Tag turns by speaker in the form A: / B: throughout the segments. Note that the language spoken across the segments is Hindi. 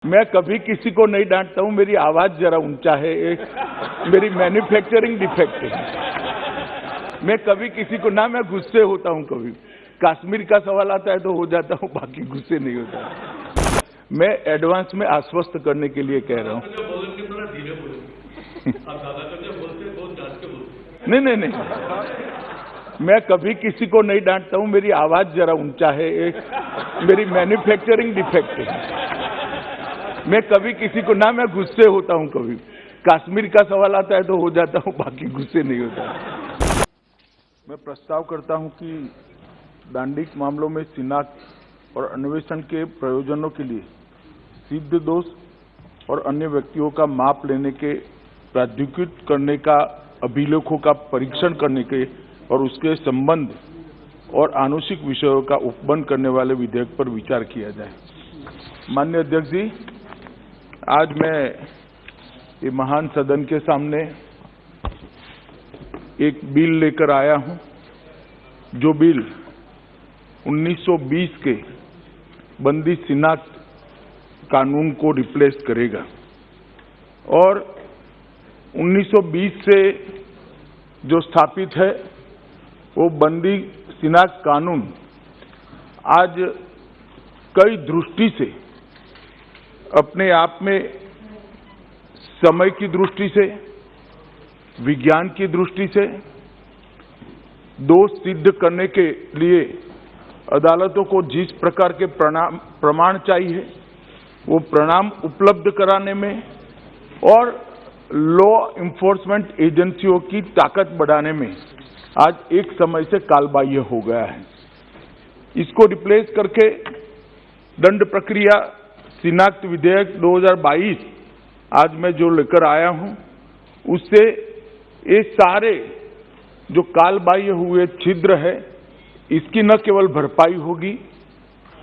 A: मैं कभी किसी को नहीं डांटता हूं, मेरी आवाज जरा ऊंचा है, एक मेरी मैन्युफैक्चरिंग डिफेक्ट है। मैं कभी किसी को ना, मैं गुस्से होता हूं, कभी कश्मीर का सवाल आता है तो हो जाता हूं, बाकी गुस्से नहीं होता। मैं एडवांस में आश्वस्त करने के लिए कह रहा हूं। नहीं, मैं कभी किसी को नहीं डांटता हूं, मेरी आवाज जरा ऊंचा है, एक मेरी मैन्युफैक्चरिंग डिफेक्ट है। मैं कभी किसी को ना, मैं गुस्से होता हूं, कभी कश्मीर का सवाल आता है तो हो जाता हूं, बाकी गुस्से नहीं होता। मैं प्रस्ताव करता हूं कि दांडिक मामलों में शिनाख्त और अन्वेषण के प्रयोजनों के लिए सिद्ध दोष और अन्य व्यक्तियों का माप लेने के प्राधिकृत करने का अभिलेखों का परीक्षण करने के और उसके संबंध और आनुषिक विषयों का उपबंध करने वाले विधेयक पर विचार किया जाए। माननीय अध्यक्ष जी, आज मैं ये महान सदन के सामने एक बिल लेकर आया हूं, जो बिल 1920 के बंदी शिनाख्त कानून को रिप्लेस करेगा और 1920 से जो स्थापित है वो बंदी शिनाख्त कानून आज कई दृष्टि से अपने आप में समय की दृष्टि से, विज्ञान की दृष्टि से दोष सिद्ध करने के लिए अदालतों को जिस प्रकार के प्रमाण चाहिए वो प्रमाण उपलब्ध कराने में और लॉ इन्फोर्समेंट एजेंसियों की ताकत बढ़ाने में आज एक समय से कालबाह्य हो गया है। इसको रिप्लेस करके दंड प्रक्रिया शिनाख्त विधेयक 2022 आज मैं जो लेकर आया हूं, उससे ये सारे जो कालबाह्य हुए छिद्र है, इसकी न केवल भरपाई होगी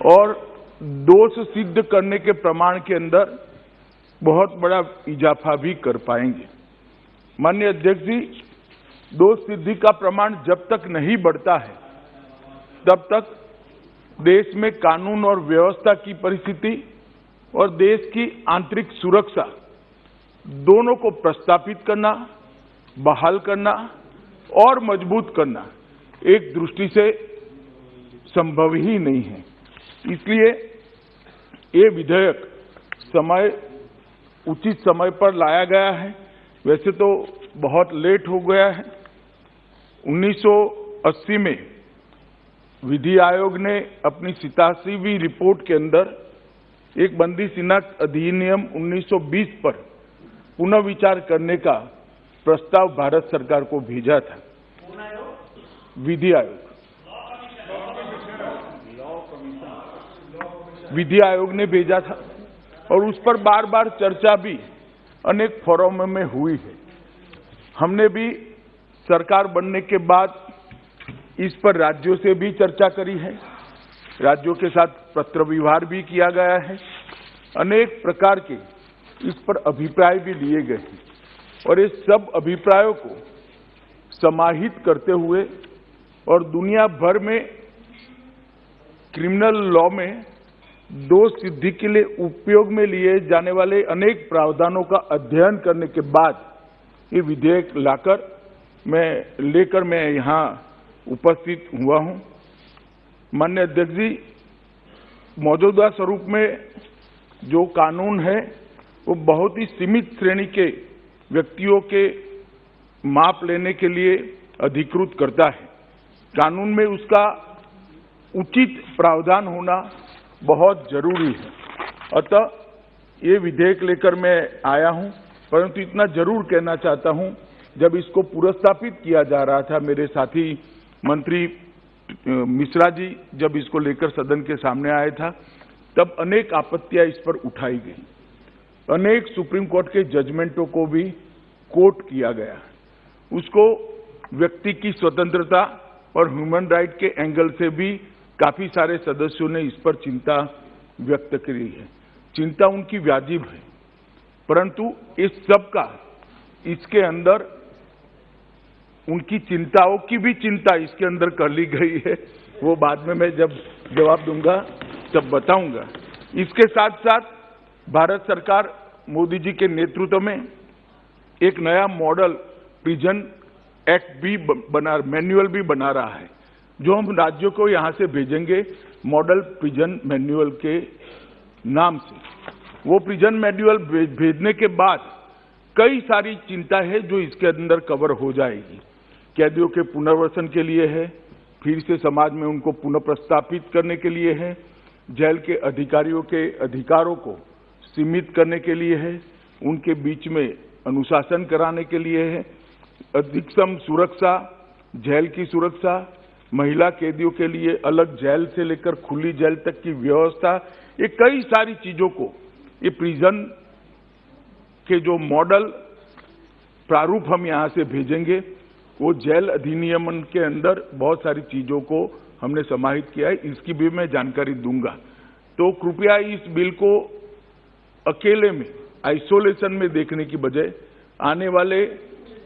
A: और दोष सिद्ध करने के प्रमाण के अंदर बहुत बड़ा इजाफा भी कर पाएंगे। माननीय अध्यक्ष जी, दोष सिद्धि का प्रमाण जब तक नहीं बढ़ता है तब तक देश में कानून और व्यवस्था की परिस्थिति और देश की आंतरिक सुरक्षा दोनों को प्रस्थापित करना, बहाल करना और मजबूत करना एक दृष्टि से संभव ही नहीं है। इसलिए ये विधेयक उचित समय पर लाया गया है। वैसे तो बहुत लेट हो गया है। 1980 में विधि आयोग ने अपनी 87वीं रिपोर्ट के अंदर एक बंदी शिनाख्त अधिनियम 1920 पर पुनः विचार करने का प्रस्ताव भारत सरकार को भेजा था। विधि आयोग ने भेजा था और उस पर बार बार चर्चा भी अनेक फोरम में हुई है। हमने भी सरकार बनने के बाद इस पर राज्यों से भी चर्चा करी है, राज्यों के साथ पत्र व्यवहार भी किया गया है, अनेक प्रकार के इस पर अभिप्राय भी लिए गए हैं और इस सब अभिप्रायों को समाहित करते हुए और दुनिया भर में क्रिमिनल लॉ में दोष सिद्धि के लिए उपयोग में लिए जाने वाले अनेक प्रावधानों का अध्ययन करने के बाद ये विधेयक लेकर मैं यहाँ उपस्थित हुआ हूँ। माननीय अध्यक्ष जी, मौजूदा स्वरूप में जो कानून है वो बहुत ही सीमित श्रेणी के व्यक्तियों के माप लेने के लिए अधिकृत करता है। कानून में उसका उचित प्रावधान होना बहुत जरूरी है। अतः ये विधेयक लेकर मैं आया हूं, परंतु इतना जरूर कहना चाहता हूं, जब इसको पुरस्तापित किया जा रहा था, मेरे साथी मंत्री मिश्रा जी जब इसको लेकर सदन के सामने आया था, तब अनेक आपत्तियां इस पर उठाई गई। अनेक सुप्रीम कोर्ट के जजमेंटों को भी कोट किया गया। उसको व्यक्ति की स्वतंत्रता और ह्यूमन राइट के एंगल से भी काफी सारे सदस्यों ने इस पर चिंता व्यक्त करी है। चिंता उनकी वाजिब है, परंतु इस सब का इसके अंदर उनकी चिंताओं की भी चिंता इसके अंदर कर ली गई है। वो बाद में मैं जब जवाब दूंगा तब बताऊंगा। इसके साथ साथ भारत सरकार मोदी जी के नेतृत्व में एक नया मॉडल प्रिजन एक्ट भी मैन्युअल भी बना रहा है, जो हम राज्यों को यहां से भेजेंगे मॉडल प्रिजन मैन्युअल के नाम से। वो प्रिजन मैन्युअल भेजने के बाद कई सारी चिंता है जो इसके अंदर कवर हो जाएगी। कैदियों के पुनर्वसन के लिए है, फिर से समाज में उनको पुनः प्रस्थापित करने के लिए है, जेल के अधिकारियों के अधिकारों को सीमित करने के लिए है, उनके बीच में अनुशासन कराने के लिए है, अधिकतम सुरक्षा, जेल की सुरक्षा, महिला कैदियों के लिए अलग जेल से लेकर खुली जेल तक की व्यवस्था, ये कई सारी चीजों को ये प्रिजन के जो मॉडल प्रारूप हम यहां से भेजेंगे, वो जेल अधिनियम के अंदर बहुत सारी चीजों को हमने समाहित किया है, इसकी भी मैं जानकारी दूंगा। तो कृपया इस बिल को अकेले में आइसोलेशन में देखने की बजाय आने वाले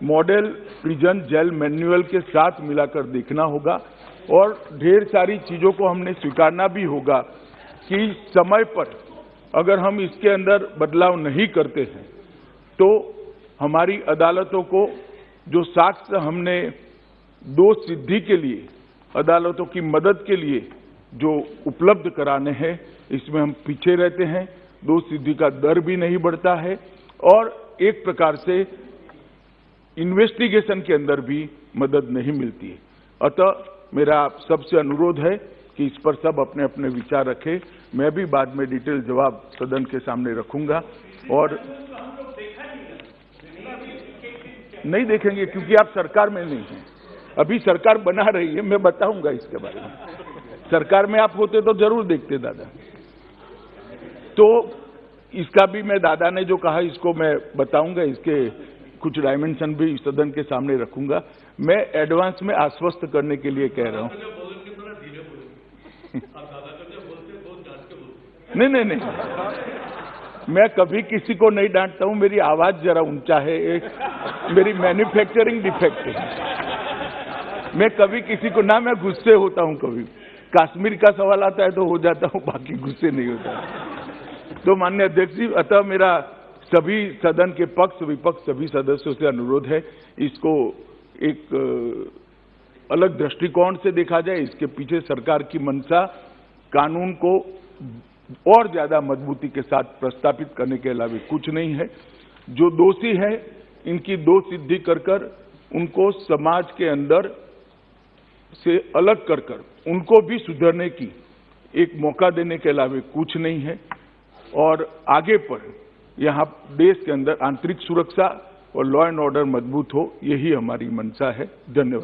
A: मॉडल प्रिजन जेल मैन्युअल के साथ मिलाकर देखना होगा, और ढेर सारी चीजों को हमने स्वीकारना भी होगा कि समय पर अगर हम इसके अंदर बदलाव नहीं करते हैं तो हमारी अदालतों को जो साक्ष्य हमने दोष सिद्धि के लिए अदालतों की मदद के लिए जो उपलब्ध कराने हैं, इसमें हम पीछे रहते हैं, दोष सिद्धि का दर भी नहीं बढ़ता है, और एक प्रकार से इन्वेस्टिगेशन के अंदर भी मदद नहीं मिलती है। अतः मेरा सबसे अनुरोध है कि इस पर सब अपने अपने विचार रखें। मैं भी बाद में डिटेल जवाब सदन के सामने रखूंगा, और नहीं देखेंगे क्योंकि आप सरकार में नहीं हैं। अभी सरकार बना रही है, मैं बताऊंगा इसके बारे में। सरकार में आप होते तो जरूर देखते दादा। तो इसका भी मैं, दादा ने जो कहा इसको मैं बताऊंगा, इसके कुछ डायमेंशन भी सदन के सामने रखूंगा। मैं एडवांस में आश्वस्त करने के लिए कह रहा हूं। नहीं, मैं कभी किसी को नहीं डांटता हूं, मेरी आवाज जरा ऊंचा है, एक मेरी मैन्युफैक्चरिंग डिफेक्ट है। मैं कभी किसी को ना, मैं गुस्से होता हूं, कभी कश्मीर का सवाल आता है तो हो जाता हूं, बाकी गुस्से नहीं होता। तो माननीय अध्यक्ष जी, अतः मेरा सभी सदन के पक्ष विपक्ष सभी सदस्यों से अनुरोध है, इसको एक अलग दृष्टिकोण से देखा जाए। इसके पीछे सरकार की मंशा कानून को और ज्यादा मजबूती के साथ प्रस्तापित करने के अलावा कुछ नहीं है। जो दोषी है इनकी दोष सिद्धि कर उनको समाज के अंदर से अलग कर उनको भी सुधरने की एक मौका देने के अलावा कुछ नहीं है। और आगे पर यहाँ देश के अंदर आंतरिक सुरक्षा और लॉ एंड ऑर्डर मजबूत हो, यही हमारी मंशा है। धन्यवाद।